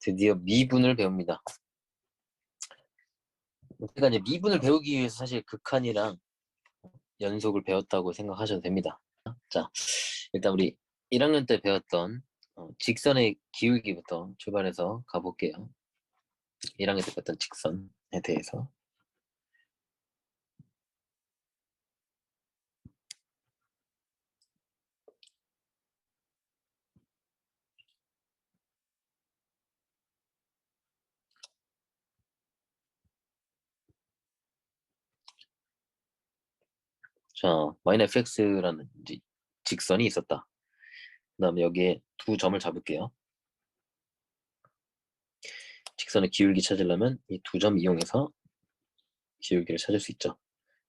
드디어 미분을 배웁니다. 우리가 이제 미분을 배우기 위해서 사실 극한이랑 연속을 배웠다고 생각하셔도 됩니다. 자, 일단 우리 1학년 때 배웠던 직선의 기울기부터 출발해서 가볼게요. 1학년 때 배웠던 직선에 대해서. 자, fx라는 직선이 있었다. 그 다음에 여기에 두 점을 잡을게요. 직선의 기울기 찾으려면 이 두 점 이용해서 기울기를 찾을 수 있죠.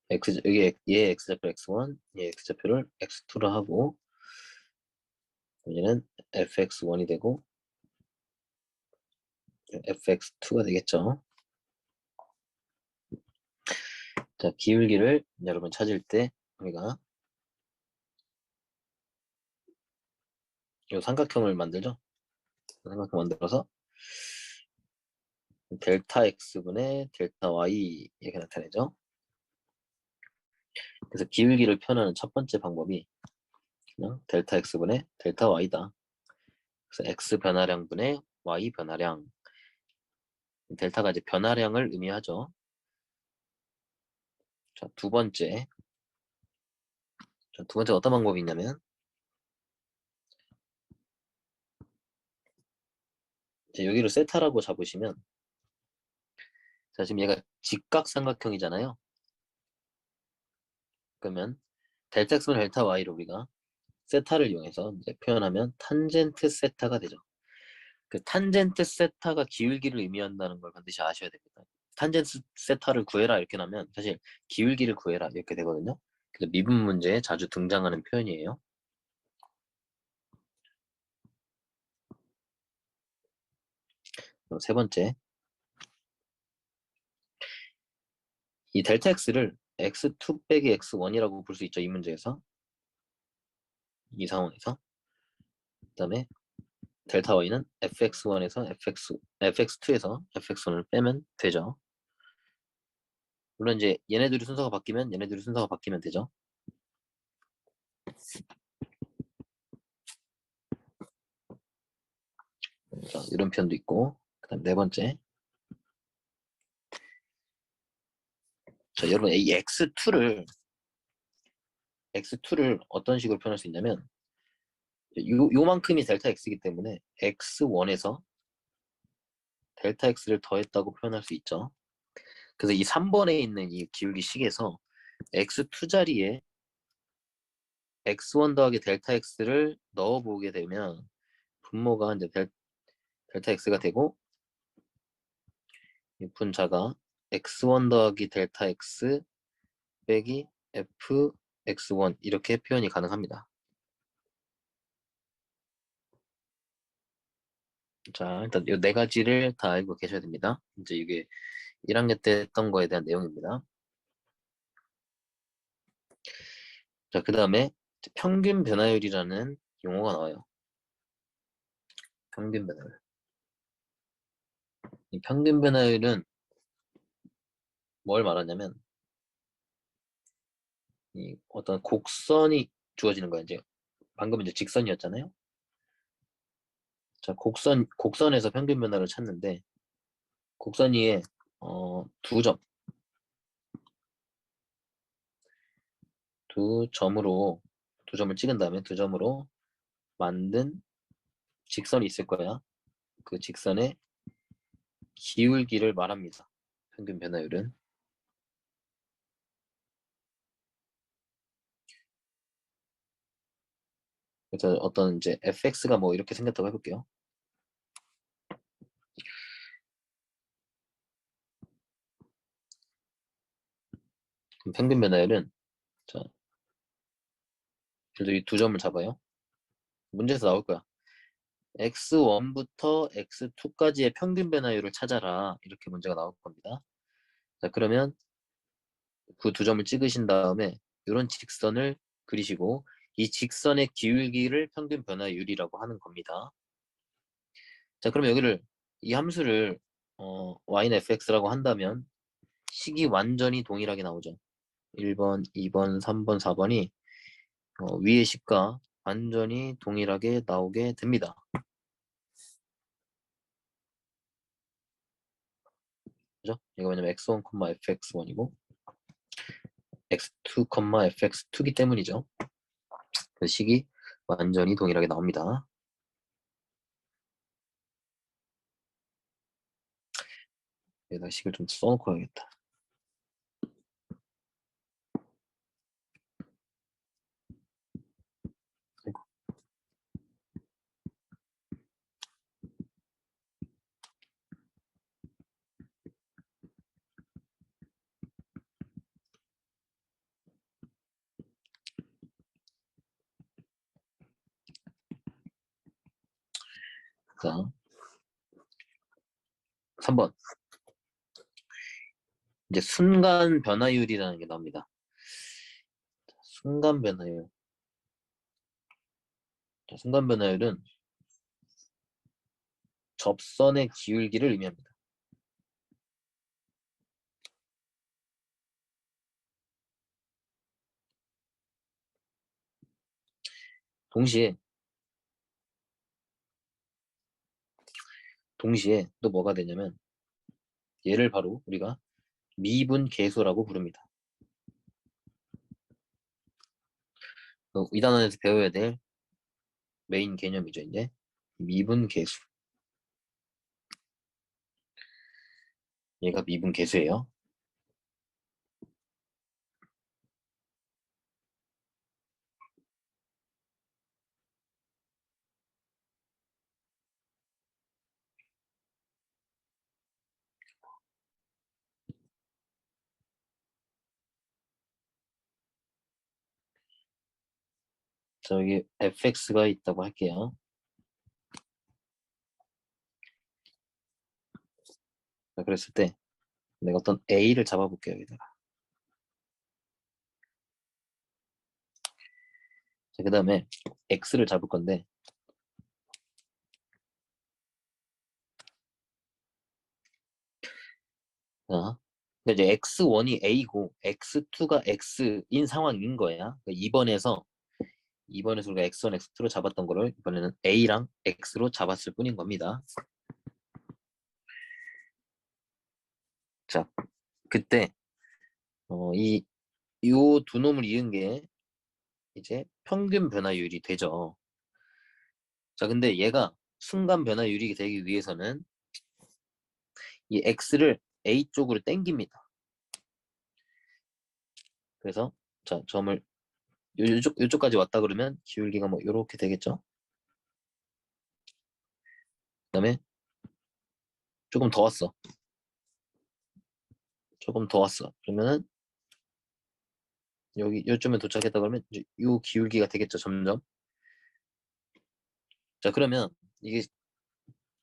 여기 얘 x좌표 x1, 얘 x좌표를 x2로 하고 얘는 fx1이 되고 fx2가 되겠죠. 자, 기울기를 여러분 찾을 때 우리가 이 삼각형을 만들죠. 삼각형 만들어서 델타 x분의 델타 y 이렇게 나타내죠. 그래서 기울기를 표현하는 첫 번째 방법이 그냥 델타 x분의 델타 y다. 그래서 x 변화량분의 y 변화량. 델타가 이제 변화량을 의미하죠. 자, 두 번째 어떤 방법이 있냐면 이제 여기를 세타라고 잡으시면 자, 지금 얘가 직각삼각형이잖아요. 그러면 델타 x분의 델타 y를 우리가 세타를 이용해서 이제 표현하면 탄젠트 세타가 되죠. 그 탄젠트 세타가 기울기를 의미한다는 걸 반드시 아셔야 됩니다. 탄젠트 세타를 구해라 이렇게 나면 사실 기울기를 구해라 이렇게 되거든요. 그래서 미분 문제에 자주 등장하는 표현이에요. 그럼 세 번째, 이 델타 x를 x2 빼기 x1이라고 볼 수 있죠. 이 문제에서. 이 상황에서. 그 다음에 델타 y는 fx1에서 fx2에서 fx1을 빼면 되죠. 물론 이제 얘네들이 순서가 바뀌면 되죠. 자, 이런 표현도 있고. 그 다음 네 번째. 자, 여러분 이 x2를 어떤 식으로 표현할 수 있냐면 요만큼이 델타 x이기 때문에 x1에서 델타 x를 더했다고 표현할 수 있죠. 그래서 이 3번에 있는 이 기울기 식에서 x2 자리에 x1 더하기 델타 x를 넣어보게 되면 분모가 이제 델타 x가 되고 이 분자가 x1 더하기 델타 x 빼기 fx1 이렇게 표현이 가능합니다. 자, 일단 이 네 가지를 다 알고 계셔야 됩니다. 이제 이게 1학년 때 했던 거에 대한 내용입니다. 자, 그 다음에 평균 변화율이라는 용어가 나와요. 평균 변화율. 이 평균 변화율은 뭘 말하냐면 이 어떤 곡선이 주어지는 거예요. 이제 방금 이제 직선이었잖아요. 자, 곡선에서 평균 변화를 찾는데 곡선 위에 두 점을 찍은 다음에 두 점으로 만든 직선이 있을 거야. 그 직선의 기울기를 말합니다. 평균 변화율은. 그래서 어떤 이제 fx가 뭐 이렇게 생겼다고 해볼게요. 그럼 평균 변화율은 자, 그래도 이 두 점을 잡아요. 문제에서 나올 거야. x1부터 x2까지의 평균 변화율을 찾아라. 이렇게 문제가 나올 겁니다. 자, 그러면 그 두 점을 찍으신 다음에 이런 직선을 그리시고 이 직선의 기울기를 평균 변화율이라고 하는 겁니다. 자, 그럼 여기를 이 함수를 y는 fx라고 한다면 식이 완전히 동일하게 나오죠. 1번, 2번, 3번, 4번이 위의 식과 완전히 동일하게 나오게 됩니다. 그죠? 이거 왜냐면 x1, fx1이고 x2, fx2기 때문이죠. 그 식이 완전히 동일하게 나옵니다. 여기다 식을 좀 써놓고 해야겠다. 아이고. 자, 3번. 이제 순간 변화율이라는 게 나옵니다. 순간 변화율. 자, 순간 변화율은 접선의 기울기를 의미합니다. 동시에 또 뭐가 되냐면 얘를 바로 우리가 미분 계수라고 부릅니다. 이 단원에서 배워야 될 메인 개념이죠. 이제 미분 계수. 얘가 미분 계수예요. 자, 여기 fx가 있다고 할게요. 자, 그랬을 때 내가 어떤 a를 잡아볼게요. 여기다가. 자, 그 다음에 x를 잡을 건데 자, 그러니까 이제 x1이 a고 x2가 x인 상황인 거야. 그러니까 2번에서 우리가 x1, x2로 잡았던 거를 이번에는 a랑 x로 잡았을 뿐인 겁니다. 자, 그때 요 두 놈을 이은 게 이제 평균 변화율이 되죠. 자, 근데 얘가 순간 변화율이 되기 위해서는 이 x를 a 쪽으로 당깁니다. 그래서 자, 점을 요쪽까지 왔다 그러면 기울기가 뭐 요렇게 되겠죠. 그다음에 조금 더 왔어. 조금 더 왔어. 그러면은 여기 요쯤에 도착했다 그러면 이제 요 기울기가 되겠죠, 점점. 자, 그러면 이게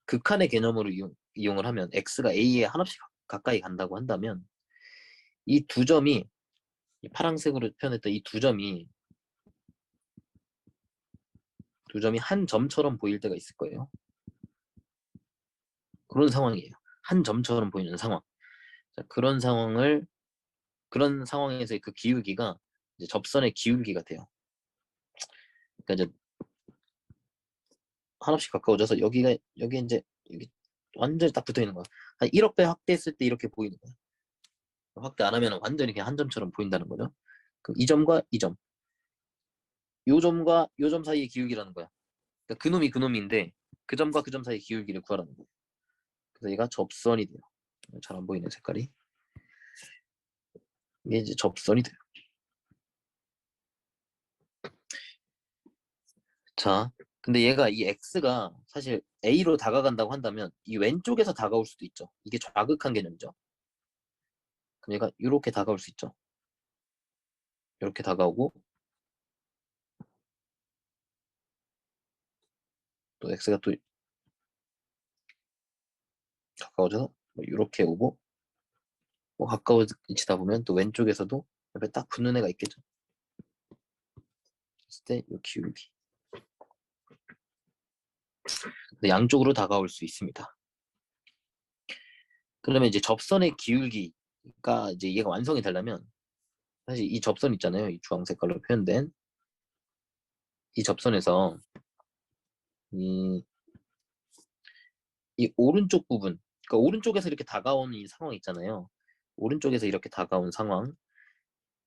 극한의 개념으로 이용을 하면 x가 a에 한없이 가까이 간다고 한다면 이 두 점이 이 파란색으로 표현했던 이 두 점이 한 점처럼 보일 때가 있을 거예요. 그런 상황이에요. 한 점처럼 보이는 상황. 자, 그런 상황에서의 그 기울기가 이제 접선의 기울기가 돼요. 그러니까 이제 한없이 가까워져서 여기 이제 여기 완전히 딱 붙어 있는 거야. 한 1억 배 확대했을 때 이렇게 보이는 거야. 확대 안 하면 완전히 그냥 한 점처럼 보인다는 거죠. 그럼 이 점과 이 점, 요 점과 요 점 사이의 기울기라는 거야. 그러니까 그놈이 그놈인데 그 점과 그 점 사이의 기울기를 구하라는 거야. 그래서 얘가 접선이 돼요. 잘 안 보이네 색깔이. 이게 이제 접선이 돼요. 자, 근데 얘가 이 x가 사실 a로 다가간다고 한다면 이 왼쪽에서 다가올 수도 있죠. 이게 좌극한 개념이죠. 그럼 얘가 이렇게 다가올 수 있죠. 이렇게 다가오고 또 x가 또 가까워져서 이렇게 오고 가까워지다 보면 또 왼쪽에서도 옆에 딱 붙는 애가 있겠죠. 그때 이 기울기. 양쪽으로 다가올 수 있습니다. 그러면 이제 접선의 기울기가 이제 얘가 완성이 되려면 사실 이 접선 있잖아요. 이 주황 색깔로 표현된 이 접선에서 이, 이 오른쪽 부분, 그러니까 오른쪽에서 이렇게 다가오는 이 상황 있잖아요. 오른쪽에서 이렇게 다가온 상황.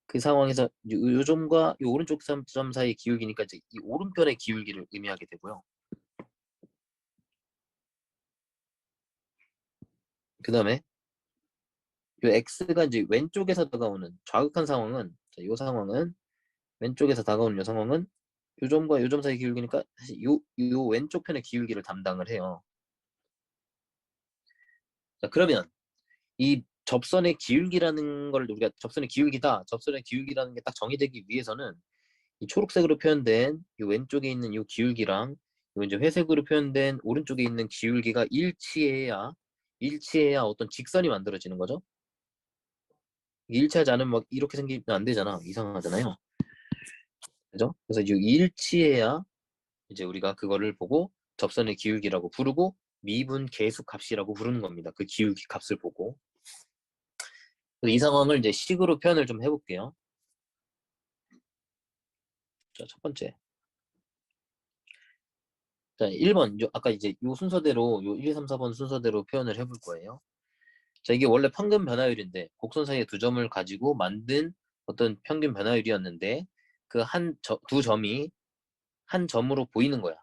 그 상황에서 요 점과 이 오른쪽 점 사이의 기울기니까 이제 이 오른편의 기울기를 의미하게 되고요. 그 다음에 이 x가 이제 왼쪽에서 다가오는 좌극한 상황은 자, 이 상황은 왼쪽에서 다가오는 이 상황은 요 점과 요 점 사이 기울기니까 사실 요 왼쪽 편의 기울기를 담당을 해요. 자, 그러면 이 접선의 기울기라는 걸 우리가 접선의 기울기다, 접선의 기울기라는 게 딱 정의되기 위해서는 이 초록색으로 표현된 이 왼쪽에 있는 이 기울기랑 요 이제 회색으로 표현된 오른쪽에 있는 기울기가 일치해야 어떤 직선이 만들어지는 거죠. 일치하지 않으면 막 이렇게 생기면 안 되잖아. 이상하잖아요. 그죠? 그래서 이 일치해야 이제 우리가 그거를 보고 접선의 기울기라고 부르고 미분 계수 값이라고 부르는 겁니다. 그 기울기 값을 보고. 이 상황을 이제 식으로 표현을 좀 해볼게요. 자, 첫 번째. 자, 1번. 아까 이제 요 순서대로, 요 1, 2, 3, 4번 순서대로 표현을 해볼 거예요. 자, 이게 원래 평균 변화율인데, 곡선 사이에 두 점을 가지고 만든 어떤 평균 변화율이었는데, 그 두 점이 한 점으로 보이는 거야.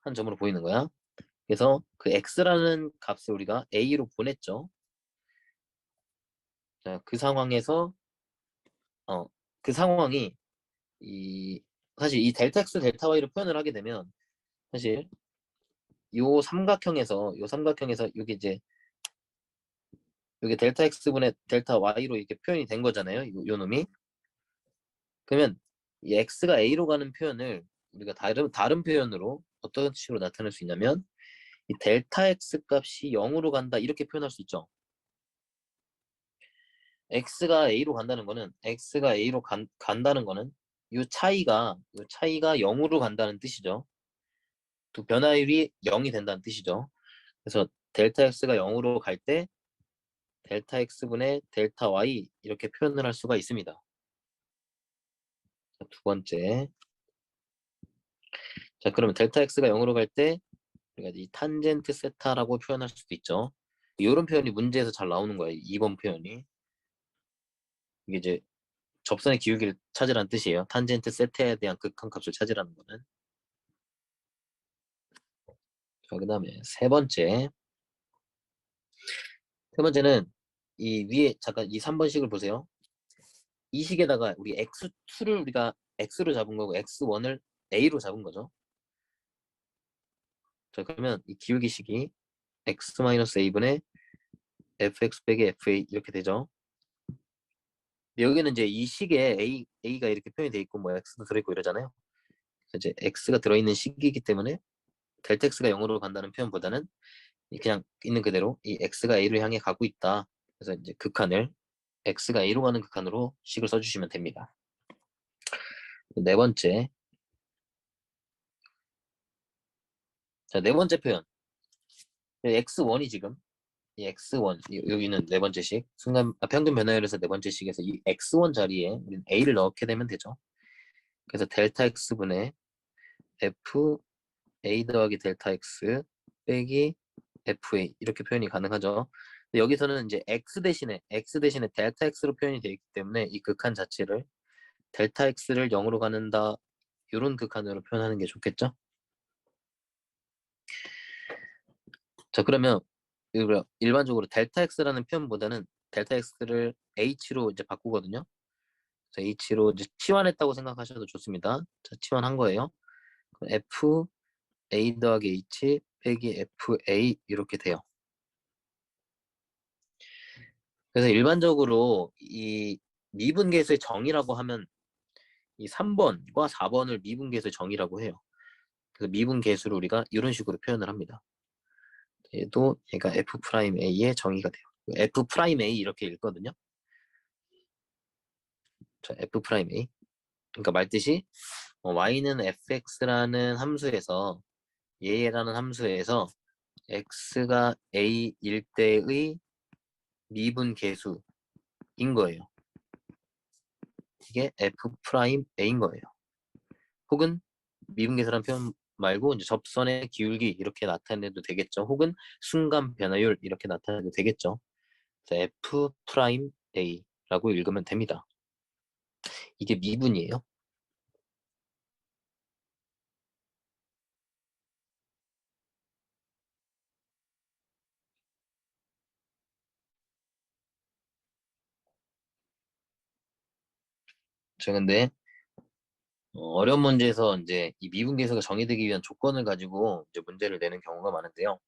한 점으로 보이는 거야. 그래서 그 x라는 값을 우리가 a로 보냈죠. 자, 그 상황에서, 그 상황이, 이, 사실 이 델타 x, 델타 y로 표현을 하게 되면, 사실 요 삼각형에서 이게 이제 여기 델타 x분의 델타 y로 이렇게 표현이 된 거잖아요. 요 놈이. 그러면 이 x가 a로 가는 표현을 우리가 다른 표현으로 어떤 식으로 나타낼 수 있냐면 이 델타 x 값이 0으로 간다 이렇게 표현할 수 있죠. x가 a로 간다는 거는 요 차이가 0으로 간다는 뜻이죠. 두 변화율이 0이 된다는 뜻이죠. 그래서 델타 x가 0으로 갈 때 델타 x분의 델타 y 이렇게 표현을 할 수가 있습니다. 자, 두 번째. 자, 그러면 델타 x가 0으로 갈 때 우리가 이 탄젠트 세타라고 표현할 수도 있죠. 이런 표현이 문제에서 잘 나오는 거예요. 2번 표현이. 이게 이제 접선의 기울기를 찾으라는 뜻이에요. 탄젠트 세타에 대한 극한값을 찾으라는 거는. 자, 그 다음에 세 번째는 이 위에 잠깐 이 3번식을 보세요. 이 식에다가 우리 x2를 우리가 x로 잡은 거고 x1을 a로 잡은 거죠. 자, 그러면 이 기울기식이 x-a분의 fx 빼기 fa 이렇게 되죠. 여기는 이제 이 식에 a가 이렇게 표현이 돼 있고 뭐 x도 들어있고 이러잖아요. 이제 x가 들어있는 식이기 때문에 델타 x가 0으로 간다는 표현보다는 그냥 있는 그대로 이 x가 a로 향해 가고 있다. 그래서 이제 극한을 x가 a로 가는 극한으로 식을 써주시면 됩니다. 네 번째. 자, 네 번째 표현. x1이 지금 이 x1 여기는 네 번째 식 평균 변화율에서 네 번째 식에서 이 x1 자리에 우리는 a를 넣게 되면 되죠. 그래서 델타 x분의 f a 더하기 델타 x 빼기 fa 이렇게 표현이 가능하죠. 근데 여기서는 이제 x 대신에 델타 x로 표현이 되어 있기 때문에 이 극한 자체를 델타 x를 0으로 가는다 이런 극한으로 표현하는 게 좋겠죠. 자, 그러면 일반적으로 델타 x라는 표현보다는 델타 x를 h로 이제 바꾸거든요. 그래서 h로 이제 치환했다고 생각하셔도 좋습니다. 자, 치환한 거예요. f a 더하기 h 빼기 fa 이렇게 돼요. 그래서 일반적으로 이 미분계수의 정의라고 하면 이 3번과 4번을 미분계수의 정의라고 해요. 그래서 미분계수를 우리가 이런 식으로 표현을 합니다. 얘도 얘가 f'a의 정의가 돼요. f'a 이렇게 읽거든요. 자, f'a. 그러니까 말뜻이 y는 fx라는 함수에서 얘라는 함수에서 x가 a일 때의 미분 계수인 거예요. 이게 f'a인 거예요. 혹은 미분계수란 표현 말고 이제 접선의 기울기 이렇게 나타내도 되겠죠. 혹은 순간 변화율 이렇게 나타내도 되겠죠. 그래서 f'a라고 읽으면 됩니다. 이게 미분이에요. 제가 근데 어려운 문제에서 이제 이 미분계수가 정의되기 위한 조건을 가지고 이제 문제를 내는 경우가 많은데요.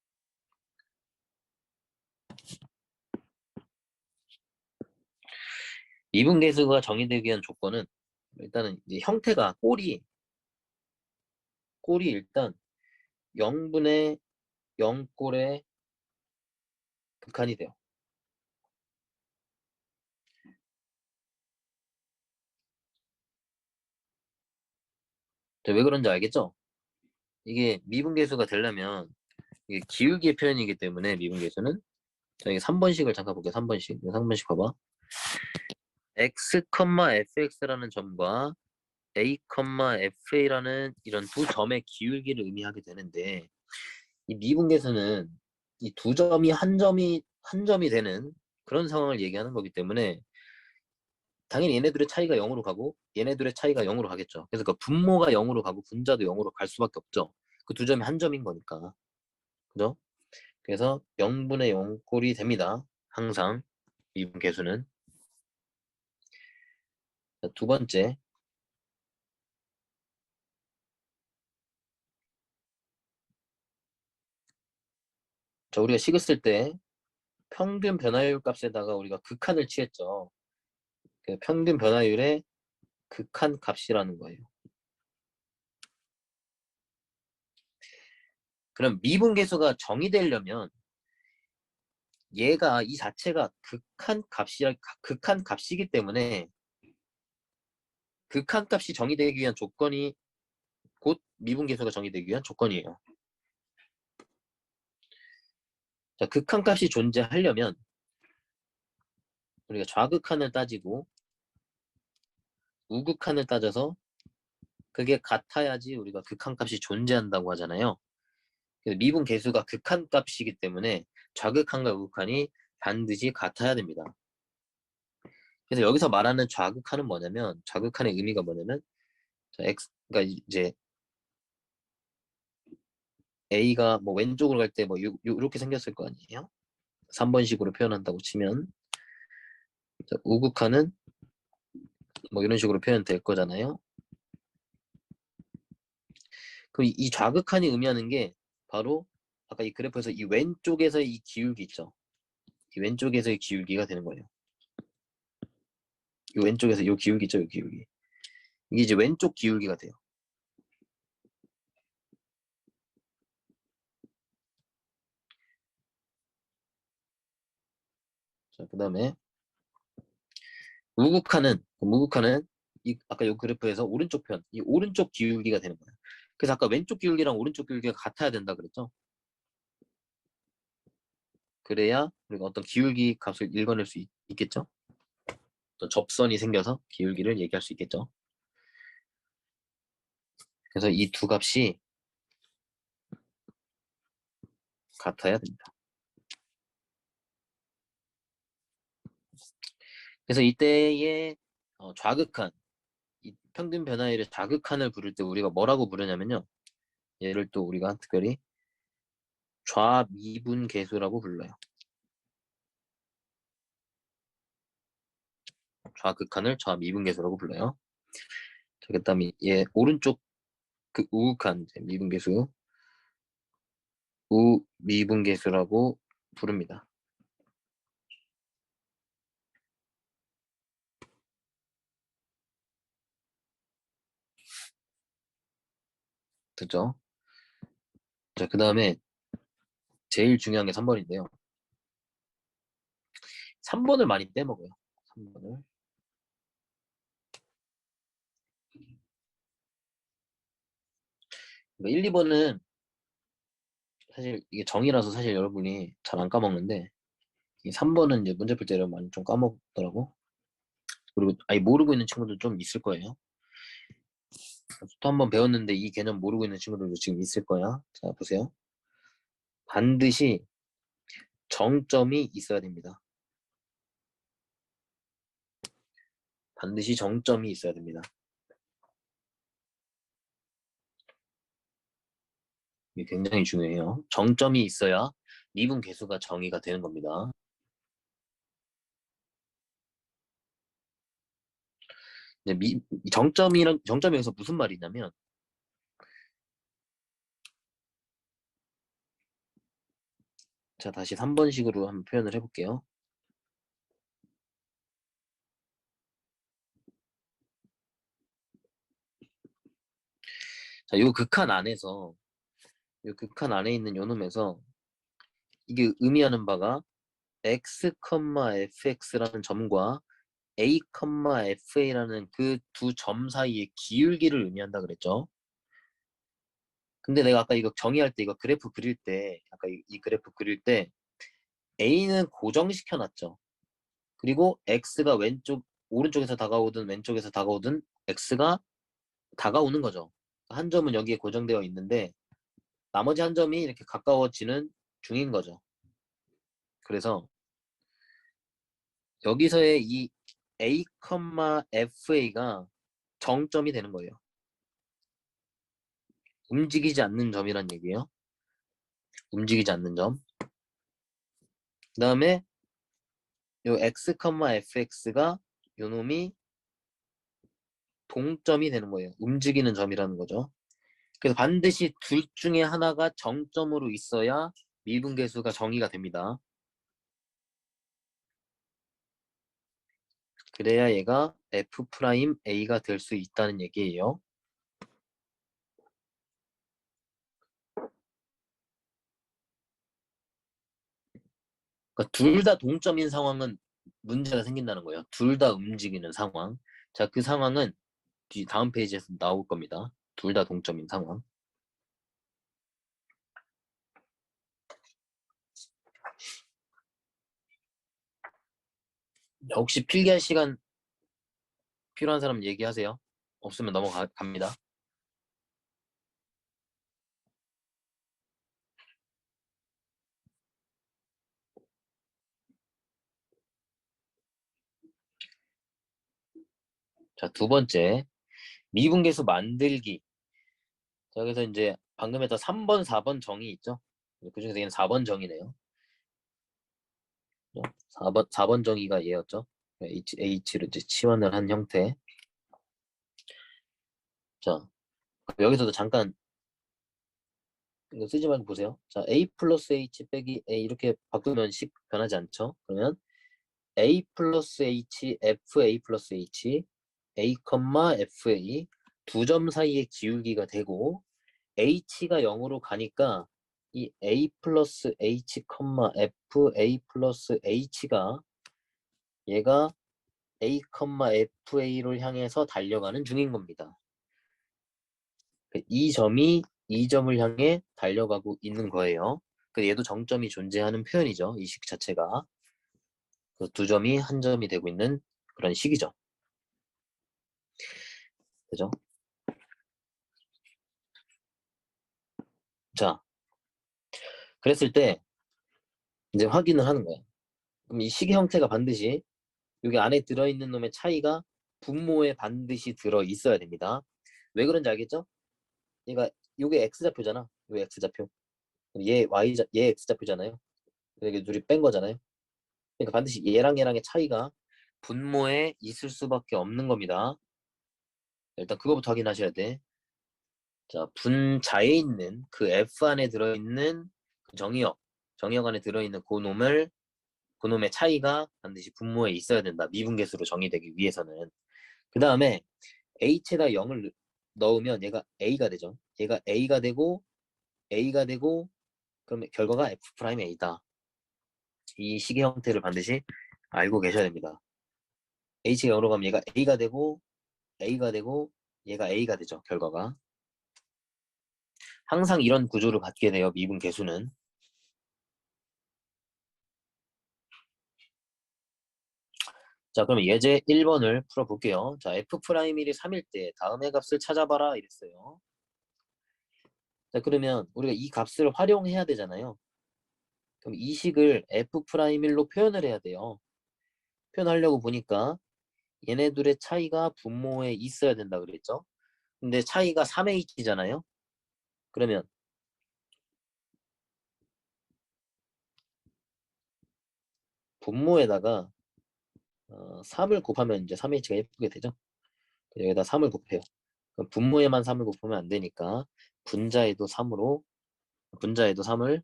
미분계수가 정의되기 위한 조건은 일단은 이제 형태가 꼴이 일단 0분의 0꼴의 극한이 돼요. 왜 그런지 알겠죠? 이게 미분계수가 되려면 이게 기울기의 표현이기 때문에 미분계수는 저희 3번식을 잠깐 볼게요. 3번씩 봐봐. x, fx라는 점과 a, fa라는 이런 두 점의 기울기를 의미하게 되는데 이 미분계수는 이 두 점이 한 점이 되는 그런 상황을 얘기하는 거기 때문에 당연히 얘네들의 차이가 0으로 가고 얘네들의 차이가 0으로 가겠죠. 그래서 그 분모가 0으로 가고 분자도 0으로 갈 수밖에 없죠. 그 두 점이 한 점인 거니까. 그죠? 그래서 0분의 0꼴이 됩니다. 항상 미분계수는. 두 번째, 자 우리가 식을 쓸 때 평균 변화율 값에다가 우리가 극한을 취했죠. 그 평균 변화율의 극한 값이라는 거예요. 그럼 미분계수가 정의되려면 얘가 이 자체가 극한 값이기 때문에 극한 값이 정의되기 위한 조건이 곧 미분계수가 정의되기 위한 조건이에요. 자, 극한 값이 존재하려면 우리가 좌극한을 따지고 우극한을 따져서 그게 같아야지 우리가 극한 값이 존재한다고 하잖아요. 그래서 미분 계수가 극한 값이기 때문에 좌극한과 우극한이 반드시 같아야 됩니다. 그래서 여기서 말하는 좌극한은 뭐냐면 좌극한의 의미가 뭐냐면 그러니까 이제 A가 뭐 왼쪽으로 갈 때 뭐 이렇게 생겼을 거 아니에요? 3번식으로 표현한다고 치면 우극한은 뭐 이런 식으로 표현될 거잖아요. 그럼 이 좌극한이 의미하는 게 바로 아까 이 그래프에서 이 왼쪽에서 이 기울기 있죠. 이 왼쪽에서의 기울기가 되는 거예요. 이 왼쪽에서 이 기울기 있죠, 이 기울기. 이게 이제 왼쪽 기울기가 돼요. 자, 그다음에 우극한은 이 아까 이 그래프에서 오른쪽 편, 이 오른쪽 기울기가 되는 거예요. 그래서 아까 왼쪽 기울기랑 오른쪽 기울기가 같아야 된다 그랬죠. 그래야 우리가 어떤 기울기 값을 읽어낼 수 있겠죠. 또 접선이 생겨서 기울기를 얘기할 수 있겠죠. 그래서 이 두 값이 같아야 됩니다. 그래서 이때의 좌극한, 이 평균 변화율의 좌극한을 부를 때 우리가 뭐라고 부르냐면요. 얘를 또 우리가 특별히 좌미분계수라고 불러요. 좌극한을 좌미분계수라고 불러요. 자, 그다음에 얘 오른쪽 그 우극한 미분계수, 우미분계수라고 부릅니다. 됐죠? 자, 그 다음에 제일 중요한 게 3번인데요. 3번을 많이 빼먹어요. 3번을. 1, 2번은 사실 이게 정이라서 사실 여러분이 잘 안 까먹는데 이 3번은 이제 문제 풀 때 여러분 많이 좀 까먹더라고. 그리고 아예 모르고 있는 친구들 좀 있을 거예요. 또 한 번 배웠는데 이 개념 모르고 있는 친구들도 지금 있을 거야. 자, 보세요. 반드시 정점이 있어야 됩니다. 반드시 정점이 있어야 됩니다. 이게 굉장히 중요해요. 정점이 있어야 미분 계수가 정의가 되는 겁니다. 정점이 여기서 무슨 말이냐면 자, 다시 3번식으로 한번 표현을 해볼게요. 자, 요 극한 안에 있는 요 놈에서 이게 의미하는 바가 x, fx라는 점과 a, fa라는 그 두 점 사이의 기울기를 의미한다 그랬죠. 근데 내가 아까 이거 정의할 때 이거 그래프 그릴 때 아까 이 그래프 그릴 때 a는 고정시켜 놨죠. 그리고 x가 오른쪽에서 다가오든 왼쪽에서 다가오든 x가 다가오는 거죠. 한 점은 여기에 고정되어 있는데 나머지 한 점이 이렇게 가까워지는 중인 거죠. 그래서 여기서의 이 a, fa가 정점이 되는 거예요. 움직이지 않는 점이란 얘기예요. 움직이지 않는 점. 그 다음에 요 x, fx가 요 놈이 동점이 되는 거예요. 움직이는 점이라는 거죠. 그래서 반드시 둘 중에 하나가 정점으로 있어야 미분계수가 정의가 됩니다. 그래야 얘가 f'A가 될 수 있다는 얘기예요. 그러니까 둘 다 동점인 상황은 문제가 생긴다는 거예요. 둘 다 움직이는 상황. 자, 그 상황은 다음 페이지에서 나올 겁니다. 둘 다 동점인 상황. 혹시 필기할 시간 필요한 사람 얘기하세요. 없으면 넘어갑니다. 자, 두 번째. 미분계수 만들기. 자, 그래서 이제 방금 했던 3번, 4번 정의 있죠? 그 중에서 얘는 4번 정의네요. 4번 정의가 얘였죠? H로 이제 치환을 한 형태. 자, 여기서도 잠깐 이거 쓰지 말고 보세요. 자, A 플러스 H 빼기 A 이렇게 바꾸면 식 변하지 않죠? 그러면 A 플러스 H, FA 플러스 H, A, FA 두 점 사이의 기울기가 되고 H가 0으로 가니까 이 A 플러스 H, FA 플러스 H가 얘가 A, FA를 향해서 달려가는 중인 겁니다. 이 점이 이 점을 향해 달려가고 있는 거예요. 얘도 정점이 존재하는 표현이죠. 이 식 자체가. 두 점이 한 점이 되고 있는 그런 식이죠. 그죠? 자, 그랬을 때 이제 확인을 하는 거야. 그럼 이 식의 형태가 반드시 여기 안에 들어있는 놈의 차이가 분모에 반드시 들어 있어야 됩니다. 왜 그런지 알겠죠? 그러니까 이게 x좌표잖아. 이거 x좌표. 얘 x좌표잖아요. 이게 둘이 뺀 거잖아요. 그러니까 반드시 얘랑의 차이가 분모에 있을 수밖에 없는 겁니다. 일단 그거부터 확인하셔야 돼. 자, 분자에 있는 그 F 안에 들어있는 그 정의역 안에 들어있는 그놈의 차이가 반드시 분모에 있어야 된다. 미분계수로 정의되기 위해서는. 그 다음에 H에다 0을 넣으면 얘가 A가 되죠. 얘가 A가 되고, 그러면 결과가 F'A다. 이 식의 형태를 반드시 알고 계셔야 됩니다. H가 0으로 가면 얘가 A가 되고, 얘가 A가 되죠. 결과가. 항상 이런 구조를 갖게 돼요. 미분 계수는. 자, 그럼 예제 1번을 풀어볼게요. 자, F'1이 3일 때 다음의 값을 찾아봐라 이랬어요. 자, 그러면 우리가 이 값을 활용해야 되잖아요. 그럼 이 식을 F'1로 표현을 해야 돼요. 표현하려고 보니까 얘네들의 차이가 분모에 있어야 된다 그랬죠. 근데 차이가 3의 h잖아요. 그러면 분모에다가 3을 곱하면 이제 3h가 예쁘게 되죠. 여기다 3을 곱해요. 그럼 분모에만 3을 곱하면 안 되니까 분자에도 3을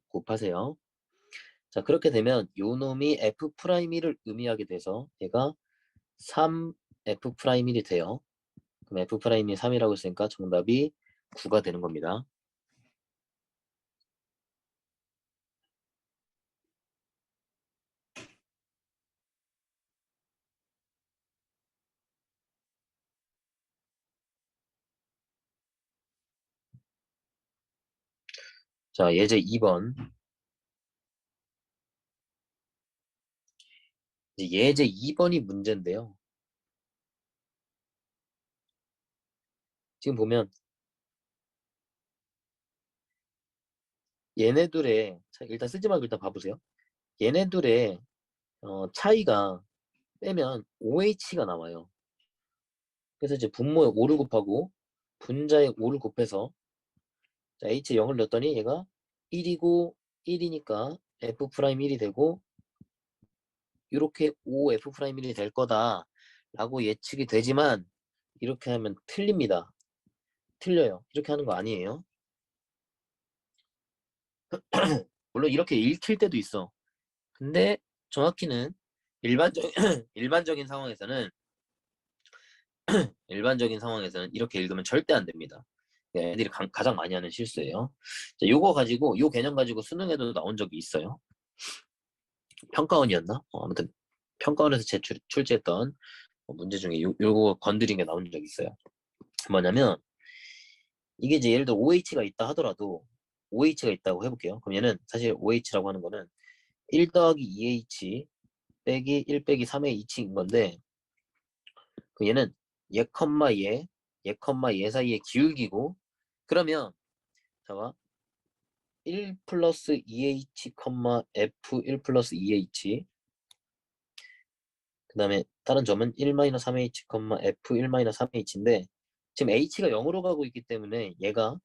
곱하세요. 자, 그렇게 되면 요 놈이 F'1을 의미하게 돼서 얘가 3F'1이 돼요. 그럼 F'이 3이라고 했으니까 정답이 9가 되는 겁니다. 자, 예제 2번. 이제 예제 2번이 문제인데요. 지금 보면 얘네들의 일단 쓰지 말고 일단 봐보세요. 얘네들의 차이가 빼면 OH가 나와요. 그래서 이제 분모에 5를 곱하고 분자에 5를 곱해서 자, H에 0을 넣었더니 얘가 1이고 1이니까 F'1이 되고 이렇게 5F'1이 될 거다 라고 예측이 되지만 이렇게 하면 틀립니다. 틀려요. 이렇게 하는 거 아니에요. 물론 이렇게 읽힐 때도 있어. 근데 정확히는 일반적, 일반적인 상황에서는 이렇게 읽으면 절대 안 됩니다. 애들이 가장 많이 하는 실수예요. 자, 요거 가지고 요 개념 가지고 수능에도 나온 적이 있어요. 평가원이었나? 아무튼 평가원에서 출제했던 문제 중에 요거 건드린 게 나온 적이 있어요. 뭐냐면 이게 이제 예를 들어 OH가 있다 하더라도 OH가 있다고 해볼게요. 그럼 얘는 사실 OH라고 하는 거는 1 더하기 2H 빼기 1 빼기 3의 H인 건데 그 얘는 얘, 얘 사이의 기울기고 그러면 잠깐 1 플러스 2H, F1 플러스 2H 그 다음에 다른 점은 1 마이너스 3H, F1 마이너스 3H인데 지금 H가 0으로 가고 있기 때문에 얘가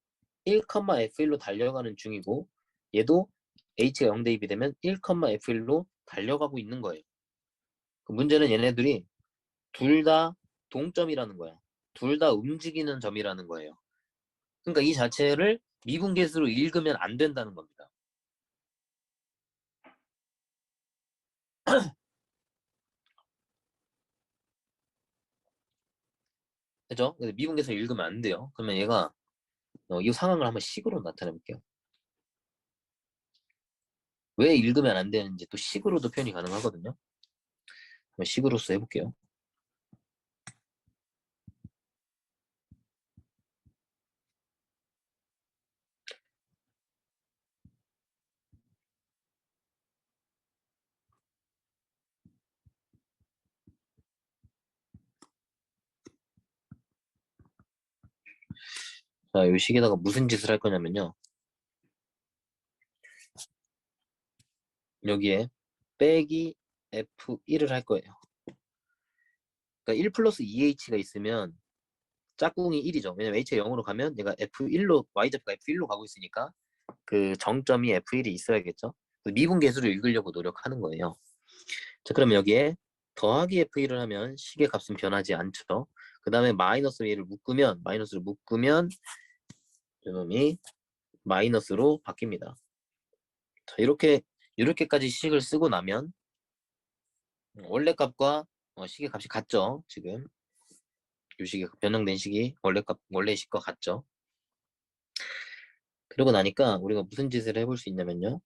1, F1로 달려가는 중이고 얘도 H가 0 대입이 되면 1, F1로 달려가고 있는 거예요. 그 문제는 얘네들이 둘 다 동점이라는 거야. 둘 다 움직이는 점이라는 거예요. 그러니까 이 자체를 미분계수로 읽으면 안 된다는 겁니다. 그죠? 미분계수로 읽으면 안 돼요. 그러면 얘가 이 상황을 한번 식으로 나타내 볼게요. 왜 읽으면 안 되는지 또 식으로도 표현이 가능하거든요. 한번 식으로서 해볼게요. 자, 이 식에다가 무슨 짓을 할 거냐면요. 여기에 빼기 F1을 할 거예요. 그러니까 1 플러스 2H가 있으면 짝꿍이 1이죠. 왜냐면 H가 0으로 가면 얘가 F1로, Y좌표가 F1로 가고 있으니까 그 정점이 F1이 있어야겠죠. 미분계수를 읽으려고 노력하는 거예요. 자, 그러면 여기에 더하기 F1을 하면 식의 값은 변하지 않죠. 그 다음에 마이너스를 묶으면 이놈이 마이너스로 바뀝니다. 자, 이렇게까지 식을 쓰고 나면 원래 값과 식의 값이 같죠. 지금 이 식이 변형된 식이 원래 식과 같죠. 그러고 나니까 우리가 무슨 짓을 해볼 수 있냐면요.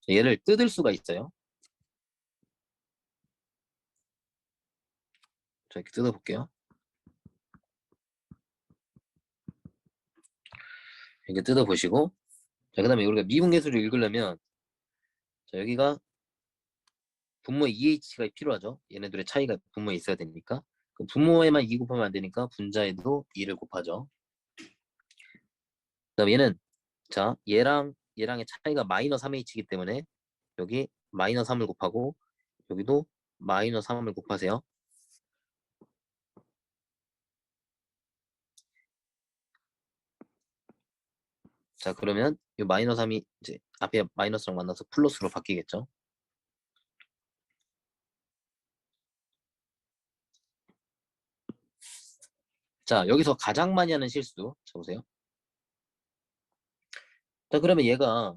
얘를 뜯을 수가 있어요. 자, 이렇게 뜯어볼게요. 이렇게 뜯어보시고, 자, 그 다음에 우리가 미분계수를 읽으려면, 자, 여기가 분모에 EH가 필요하죠. 얘네들의 차이가 분모에 있어야 되니까. 그럼 분모에만 2 곱하면 안 되니까 분자에도 2를 곱하죠. 그 다음에 얘는, 자, 얘랑의 차이가 마이너스 3H이기 때문에 여기 마이너스 3을 곱하고 여기도 마이너스 3을 곱하세요. 자, 그러면 이 마이너스 3이 이제 앞에 마이너스랑 만나서 플러스로 바뀌겠죠. 자, 여기서 가장 많이 하는 실수 쳐보세요. 자, 그러면 얘가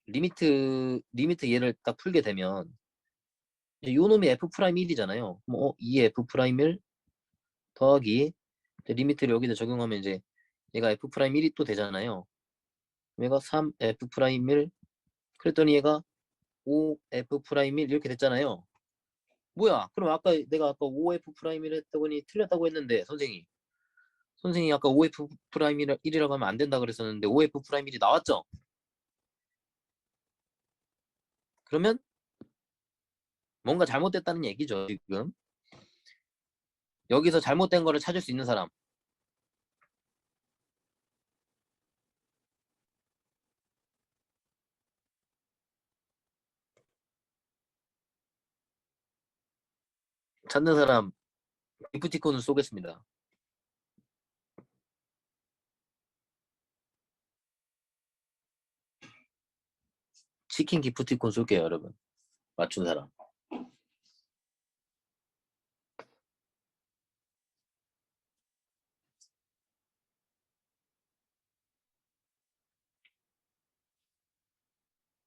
리미트 얘를 딱 풀게 되면 요 놈이 F'1이잖아요. 뭐, 이 F'1 더하기 리미트를 여기다 적용하면 이제 얘가 F'1이 또 되잖아요. 얘가 3F'1 그랬더니 얘가 5F'1 이렇게 됐잖아요. 뭐야? 그럼 내가 아까 5F'1 했더니 틀렸다고 했는데 선생이 아까 5F'1이라고 하면 안 된다 그랬었는데 5F'1이 나왔죠? 그러면 뭔가 잘못됐다는 얘기죠, 지금. 여기서 잘못된 거를 찾을 수 있는 사람. 찾는 사람 기프티콘을 쏘겠습니다. 치킨 기프티콘 쏠게요, 여러분. 맞춘 사람.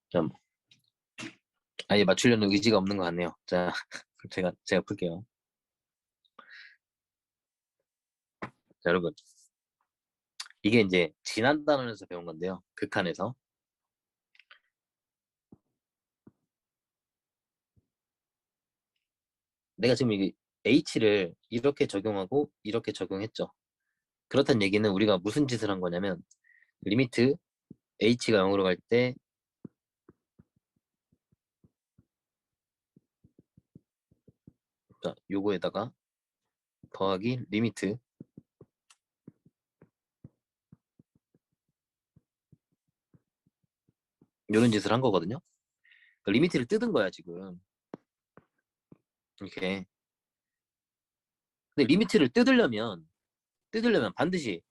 좀 아예 맞추려는 의지가 없는 것 같네요. 자, 제가 풀게요. 자, 여러분. 이게 이제 지난 단원에서 배운 건데요. 극한에서. 내가 지금 이게 H를 이렇게 적용하고 이렇게 적용했죠. 그렇다는 얘기는 우리가 무슨 짓을 한 거냐면 리미트 H가 0으로 갈 때 자, 요거에다가 더하기 리미트 이런 짓을 한 거거든요. 그러니까 리미트를 뜯은 거야 지금 이렇게. 근데 리미트를 뜯으려면 반드시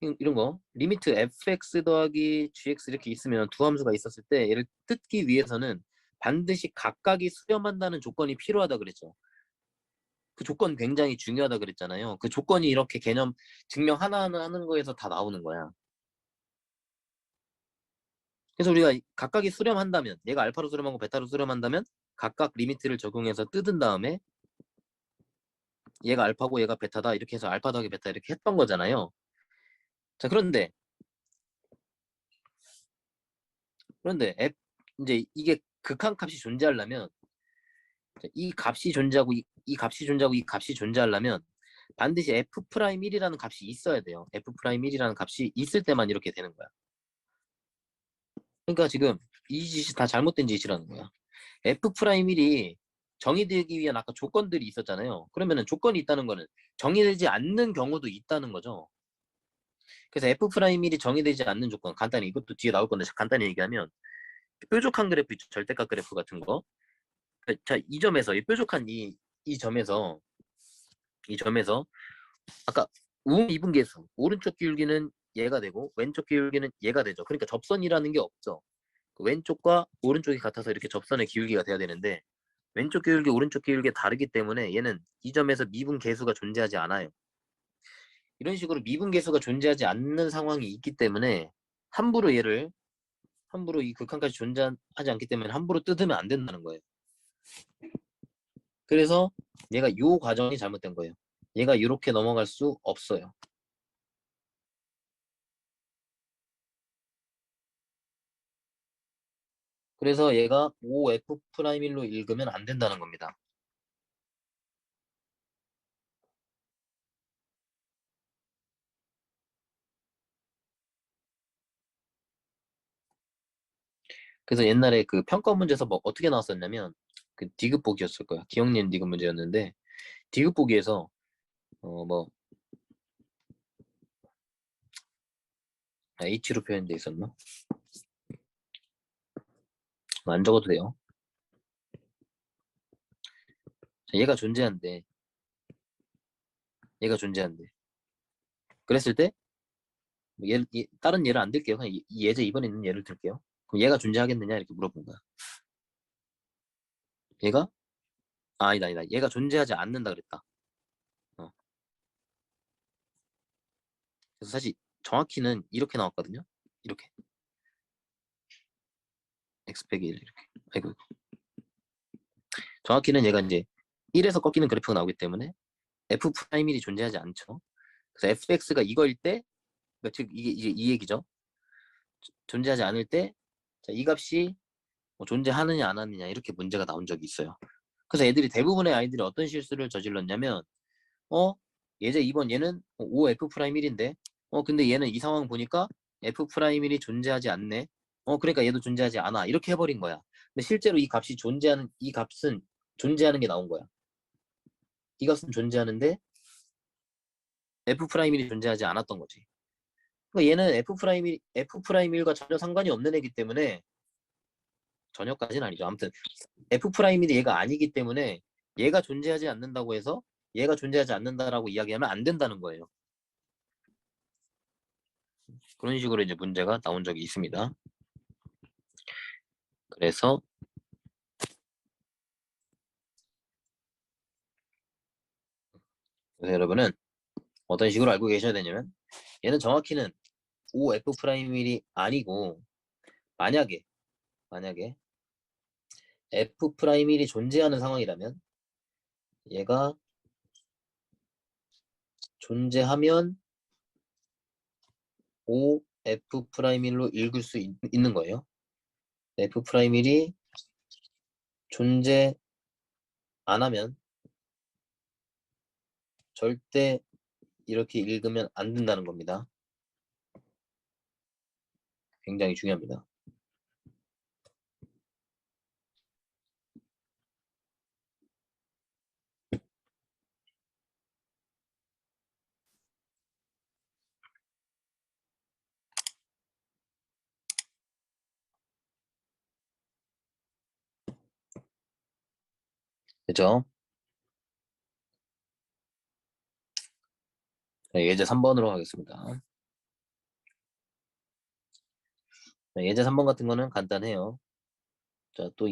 이런 거 리미트 fx 더하기 gx 이렇게 있으면 두 함수가 있었을 때 얘를 뜯기 위해서는 반드시 각각이 수렴한다는 조건이 필요하다 그랬죠. 그 조건 굉장히 중요하다 그랬잖아요. 그 조건이 이렇게 개념 증명 하나하나 하는 거에서 다 나오는 거야. 그래서 우리가 각각이 수렴한다면 얘가 알파로 수렴하고 베타로 수렴한다면 각각 리미트를 적용해서 뜯은 다음에 얘가 알파고 얘가 베타다 이렇게 해서 알파 더하기 베타 이렇게 했던 거잖아요. 자, 그런데 이제 이게 극한값이 존재하려면 이 값이 존재하고 이 값이 존재하고 이 값이 존재하려면 반드시 F'1이라는 값이 있어야 돼요. F'1이라는 값이 있을 때만 이렇게 되는 거야. 그러니까 지금 이 짓이 다 잘못된 짓이라는 거야. F'1이 정의되기 위한 아까 조건들이 있었잖아요. 그러면은 조건이 있다는 거는 정의되지 않는 경우도 있다는 거죠. 그래서 F'1이 정의되지 않는 조건, 간단히 이것도 뒤에 나올 건데 간단히 얘기하면 뾰족한 그래프 있죠. 절대값 그래프 같은 거. 자, 이 점에서 이 뾰족한 이 점에서 아까 우미분계수 오른쪽 기울기는 얘가 되고 왼쪽 기울기는 얘가 되죠. 그러니까 접선이라는 게 없죠. 그 왼쪽과 오른쪽이 같아서 이렇게 접선의 기울기가 돼야 되는데 왼쪽 기울기 오른쪽 기울기 다르기 때문에 얘는 이 점에서 미분계수가 존재하지 않아요. 이런 식으로 미분계수가 존재하지 않는 상황이 있기 때문에 함부로 함부로 이 극한까지 존재하지 않기 때문에 함부로 뜯으면 안 된다는 거예요. 그래서 얘가 요 과정이 잘못된 거예요. 얘가 이렇게 넘어갈 수 없어요. 그래서 얘가 OF'1로 읽으면 안 된다는 겁니다. 그래서 옛날에 그 평가 문제에서 뭐 어떻게 나왔었냐면 그 디귿 보기였을 거야. 기억니은 디귿 문제였는데 디귿 보기에서 뭐 H로 표현돼 있었나? 안 적어도 돼요. 얘가 존재한대. 얘가 존재한대. 그랬을 때 다른 예를 안 들게요. 그냥 이 예제 이번에 있는 예를 들게요. 그럼 얘가 존재하겠느냐 이렇게 물어본 거야. 얘가 아니다. 얘가 존재하지 않는다 그랬다. 어. 그래서 사실 정확히는 이렇게 나왔거든요. 이렇게 x 빼기 1 이렇게. 아이고. 정확히는 얘가 이제 1에서 꺾이는 그래프가 나오기 때문에 f 프라임1이 존재하지 않죠. 그래서 fx가 이거일 때, 그러니까 즉 이게 이제 이 얘기죠. 존재하지 않을 때, 자, 이 값이 뭐 존재하느냐 안 하느냐 이렇게 문제가 나온 적이 있어요. 그래서 애들이 대부분의 아이들이 어떤 실수를 저질렀냐면, 예제 2번 얘는 5f 프라임 1인데, 근데 얘는 이 상황 보니까 f 프라임 1이 존재하지 않네. 그러니까 얘도 존재하지 않아. 이렇게 해버린 거야. 근데 실제로 이 값은 존재하는 게 나온 거야. 이 값은 존재하는데 f 프라임 1이 존재하지 않았던 거지. 그러니까 얘는 f 프라임 1과 전혀 상관이 없는 애기 때문에 전혀까지는 아니죠. 아무튼 f 프라임 1이 얘가 아니기 때문에 얘가 존재하지 않는다고 해서 얘가 존재하지 않는다라고 이야기하면 안 된다는 거예요. 그런 식으로 이제 문제가 나온 적이 있습니다. 그래서 여러분은 어떤 식으로 알고 계셔야 되냐면 얘는 정확히는 5f 프라임 1이 아니고 만약에 f 프라임 1이 존재하는 상황이라면 얘가 존재하면 5f 프라임 1로 읽을 수 있는 거예요. f 프라임 1이 존재 안 하면 절대 이렇게 읽으면 안 된다는 겁니다. 굉장히 중요합니다. 그죠? 네, 예제 3번으로 하겠습니다. 네, 예제 3번 같은 거는 간단해요. 자, 또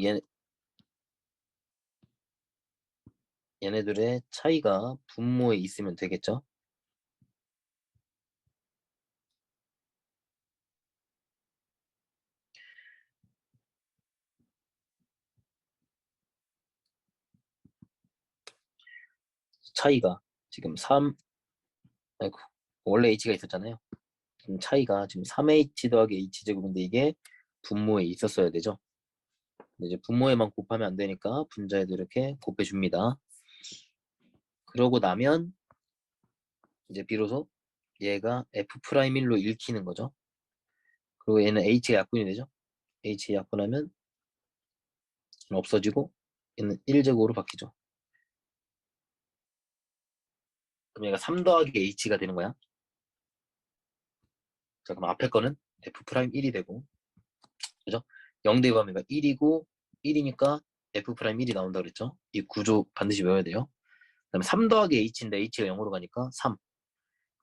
얘네들의 차이가 분모에 있으면 되겠죠? 차이가 지금 3, 아이고, 원래 h가 있었잖아요. 차이가 지금 3h 더하기 h제곱인데 이게 분모에 있었어야 되죠. 근데 이제 분모에만 곱하면 안 되니까 분자에도 이렇게 곱해줍니다. 그러고 나면 이제 비로소 얘가 f'1로 읽히는 거죠. 그리고 얘는 h가 약분이 되죠. h가 약분하면 없어지고 얘는 1제곱으로 바뀌죠. 그럼 얘가 3 더하기 h가 되는 거야. 자, 그럼 앞에 거는 f'1이 되고, 그죠? 0 대입하면 1이고 1이니까 f'1이 나온다 그랬죠? 이 구조 반드시 외워야 돼요. 그다음에 3 더하기 h인데 h가 0으로 가니까 3.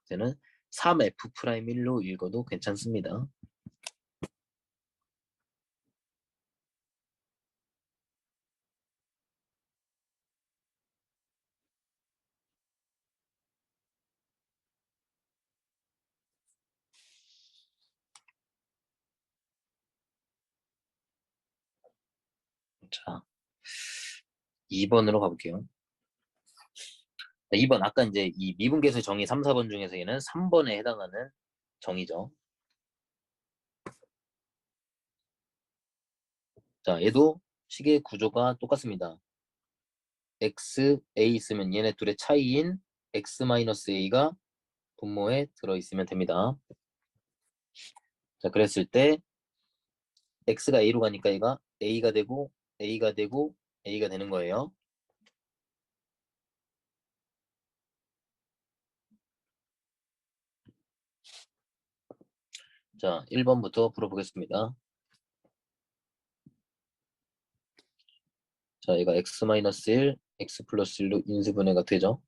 이제는 3f'1로 읽어도 괜찮습니다. 자, 2번으로 가볼게요. 2번 아까 이제 이 미분계수 정의 3, 4번 중에서 얘는 3번에 해당하는 정의죠. 자, 얘도 식의 구조가 똑같습니다. x, a 있으면 얘네 둘의 차이인 x-a가 분모에 들어있으면 됩니다. 자, 그랬을 때 x가 a로 가니까 얘가 a가 되고 a가 되고 a가 되는 거예요. 자, 1번부터 풀어보겠습니다. 자, 얘가 x-1, x 플러스 1로 인수분해가 되죠.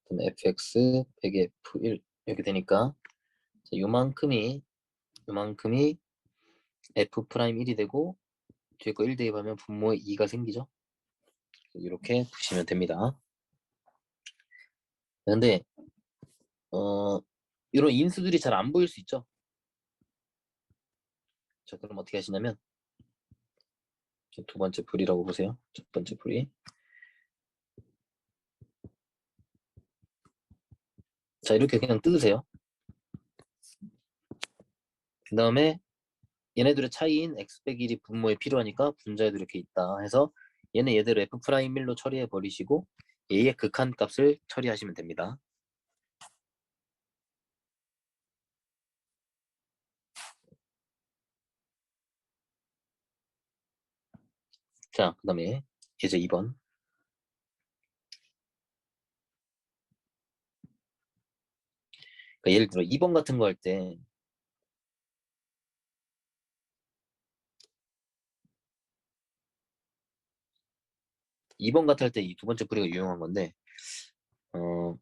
그럼 fx 100의 f1 이렇게 되니까 자, 요만큼이 f 프라임 1이 되고 뒤에 거 1 대입하면 분모에 2가 생기죠. 이렇게 보시면 됩니다. 근데 이런 인수들이 잘 안 보일 수 있죠. 자, 그럼 어떻게 하시냐면 두 번째 풀이라고 보세요. 첫 번째 풀이. 자, 이렇게 그냥 뜯으세요. 그 다음에 얘네들의 차이인 x 빼기 1이 분모에 필요하니까 분자에도 이렇게 있다 해서 얘는 얘대로 f'1로 처리해 버리시고 a의 극한값을 처리하시면 됩니다. 자, 그 다음에 예제 2번. 그러니까 예를 들어 2번 같은 거 할 때 2번 같은 할 때 이 두 번째 풀이가 유용한 건데 어,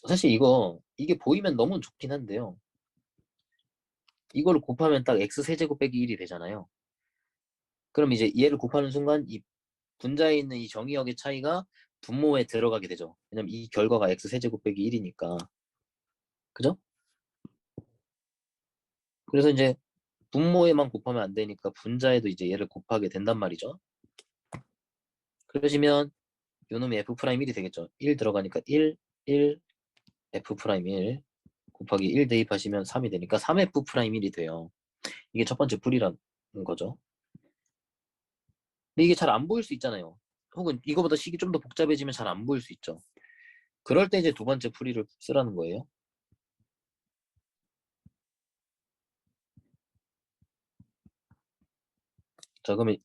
사실 이게 보이면 너무 좋긴 한데요. 이거를 곱하면 딱 x 세제곱 빼기 1이 되잖아요. 그럼 이제 얘를 곱하는 순간 이 분자에 있는 이 정의역의 차이가 분모에 들어가게 되죠. 왜냐면 이 결과가 x 세제곱 빼기 1이니까. 그죠? 그래서 이제 분모에만 곱하면 안 되니까 분자에도 이제 얘를 곱하게 된단 말이죠. 그러시면 요놈이 f'1이 되겠죠. 1 들어가니까 1, 1, f'1 곱하기 1 대입하시면 3이 되니까 3f'1이 돼요. 이게 첫 번째 풀이라는 거죠. 근데 이게 잘 안 보일 수 있잖아요. 혹은 이거보다 식이 좀 더 복잡해지면 잘 안 보일 수 있죠. 그럴 때 이제 두 번째 풀이를 쓰라는 거예요. 자, 그러면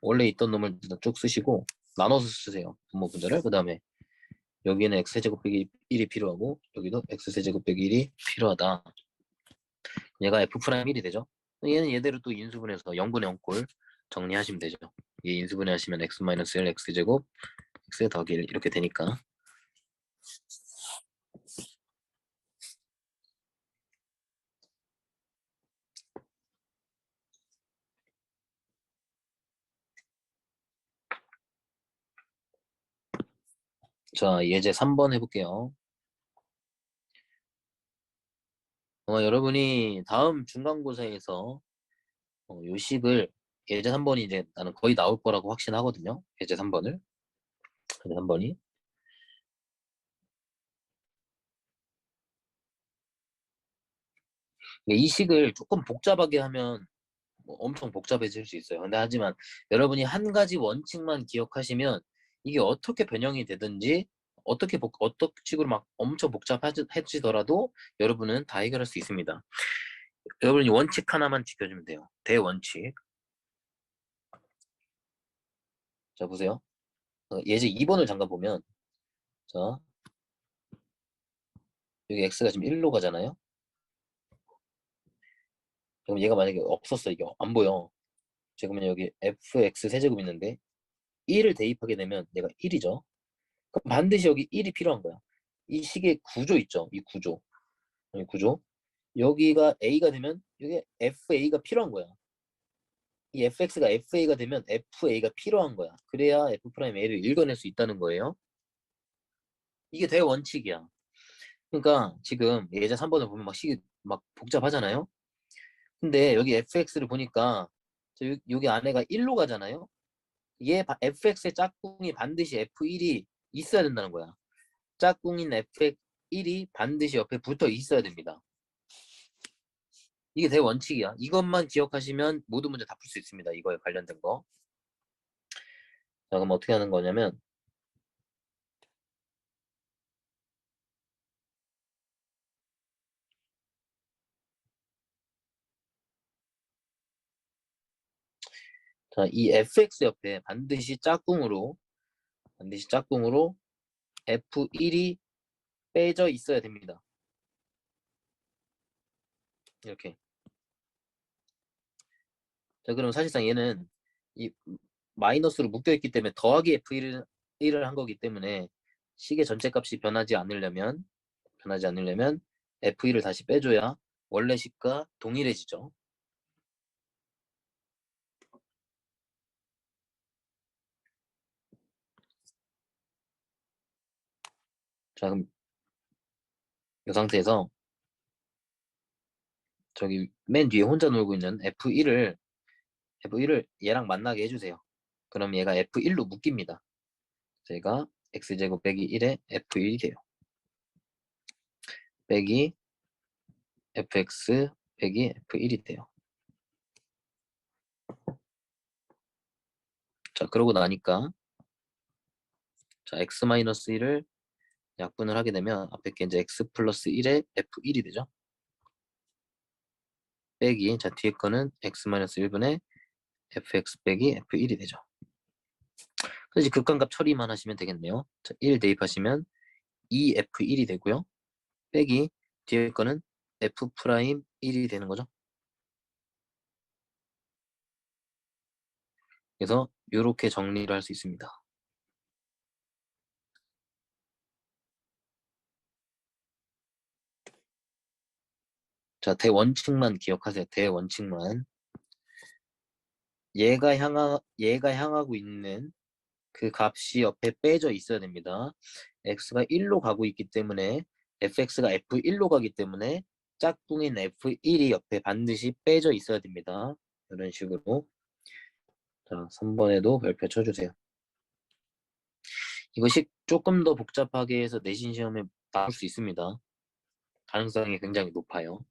원래 있던 놈을 일단 쭉 쓰시고 나눠서 쓰세요. 분모 분자를. 그 다음에 여기는 x제곱 빼기 1이 필요하고 여기도 x제곱 빼기 1이 필요하다. 얘가 f'1이 되죠. 얘는 얘대로 또 인수분해서 0분의 0꼴 정리하시면 되죠. 얘 인수분해 하시면 x-1 x제곱 x 더하기 1 이렇게 되니까. 자, 예제 3번 해볼게요. 여러분이 다음 중간고사에서 요식을 예제 3번이 이제 나는 거의 나올 거라고 확신하거든요. 예제 3번을. 예제 3번이. 이 식을 조금 복잡하게 하면 뭐 엄청 복잡해질 수 있어요. 근데 하지만 여러분이 한 가지 원칙만 기억하시면 이게 어떻게 변형이 되든지 어떤 식으로 막 엄청 복잡해지더라도 여러분은 다 해결할 수 있습니다. 여러분이 원칙 하나만 지켜주면 돼요. 대원칙. 자, 보세요. 예제 2번을 잠깐 보면 자, 여기 x가 지금 1로 가잖아요. 그럼 얘가 만약에 없었어. 이게 안 보여. 지금 여기 fx 세제곱 있는데 1을 대입하게 되면 얘가 1이죠. 그럼 반드시 여기 1이 필요한 거야. 이 식의 구조 있죠. 이 구조. 이 구조. 여기가 A가 되면 이게 FA가 필요한 거야. 이 FX가 FA가 되면 FA가 필요한 거야. 그래야 F'A를 읽어낼 수 있다는 거예요. 이게 대원칙이야. 그러니까 지금 예제 3번을 보면 막 식이 막 복잡하잖아요. 근데 여기 FX를 보니까 여기 안에가 1로 가잖아요. FX의 짝꿍이 반드시 F1이 있어야 된다는 거야. 짝꿍인 F1이 반드시 옆에 붙어 있어야 됩니다. 이게 대원칙이야. 이것만 기억하시면 모든 문제 다 풀 수 있습니다. 이거에 관련된 거. 자, 그럼 어떻게 하는 거냐면 자, 이 fx 옆에 반드시 짝꿍으로 f1이 빼져 있어야 됩니다. 이렇게. 자, 그럼 사실상 얘는 이 마이너스로 묶여있기 때문에 더하기 f1을 한 거기 때문에 식의 전체 값이 변하지 않으려면 f1을 다시 빼줘야 원래 식과 동일해지죠. 자, 그럼 이 상태에서 저기 맨 뒤에 혼자 놀고 있는 F1을 얘랑 만나게 해주세요. 그럼 얘가 F1로 묶입니다. 제가 x제곱 빼기 1에 F1이 돼요. 빼기 fx 빼기 F1이 돼요. 자, 그러고 나니까 자, x-1을 약분을 하게 되면 앞에 게 이제 x 플러스 1에 F1이 되죠. 빼기 자, 뒤에 거는 x-1분의 fx 빼기 F1이 되죠. 그래서 극한값 처리만 하시면 되겠네요. 자, 1 대입하시면 2F1이 되고요. 빼기 뒤에 거는 F'1이 되는 거죠. 그래서 이렇게 정리를 할 수 있습니다. 자, 대원칙만 기억하세요. 대원칙만. 얘가 향하고 있는 그 값이 옆에 빼져 있어야 됩니다. x가 1로 가고 있기 때문에 fx가 f1로 가기 때문에 짝꿍인 f1이 옆에 반드시 빼져 있어야 됩니다. 이런 식으로. 자, 3번에도 별표 쳐주세요. 이것이 조금 더 복잡하게 해서 내신 시험에 나올 수 있습니다. 가능성이 굉장히 높아요.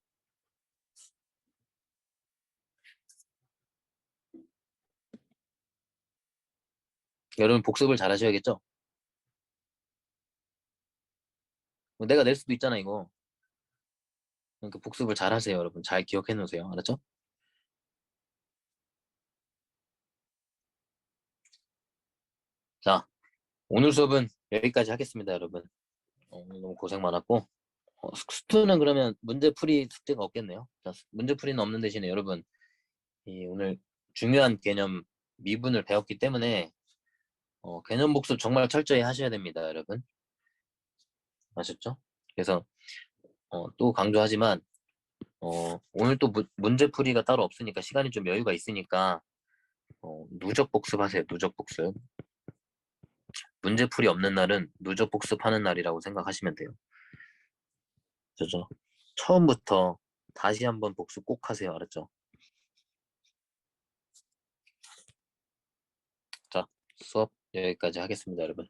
여러분 복습을 잘 하셔야겠죠? 내가 낼 수도 있잖아 이거. 그러니까 복습을 잘 하세요 여러분. 잘 기억해 놓으세요. 알았죠? 자, 오늘 수업은 여기까지 하겠습니다 여러분. 오늘 너무 고생 많았고 수투는 그러면 문제풀이 숙제가 없겠네요. 자, 문제풀이는 없는 대신에 여러분 오늘 중요한 개념 미분을 배웠기 때문에 개념 복습 정말 철저히 하셔야 됩니다 여러분. 아셨죠? 그래서 또 강조하지만 오늘 또 문제풀이가 따로 없으니까 시간이 좀 여유가 있으니까 누적 복습하세요. 누적 복습. 문제풀이 없는 날은 누적 복습하는 날이라고 생각하시면 돼요. 그죠? 처음부터 다시 한번 복습 꼭 하세요. 알았죠? 자, 수업 여기까지 하겠습니다, 여러분.